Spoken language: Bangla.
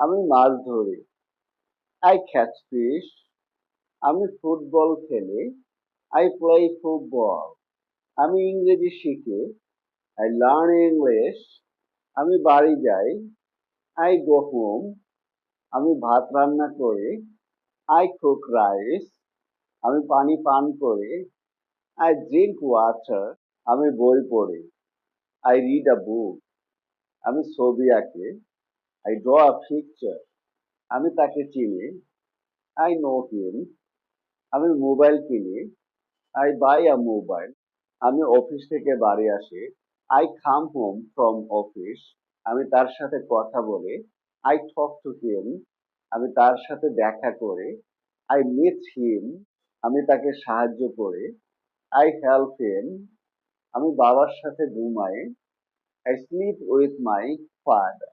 আমি মাছ ধরি। I catch fish. আমি ফুটবল খেলি। I play football. আমি ইংরেজি শিখি। I learn English. আমি বাড়ি যাই। I go home. আমি ভাত রান্না করি। I cook rice. আমি পানি পান করি। I drink water. আমি বই পড়ি। I read a book. আমি ছবি আঁকি। I draw a picture. আমি তাকে চিনি। I know him. আমি মোবাইল কিনি। I buy a mobile. আমি অফিস থেকে বাড়ি আসি। I come home from office. আমি তার সাথে কথা বলি। I talk to him. আমি তার সাথে দেখা করি। I meet him. আমি তাকে সাহায্য করি। I help him. আমি বাবার সাথে ঘুমাই। I sleep with my father.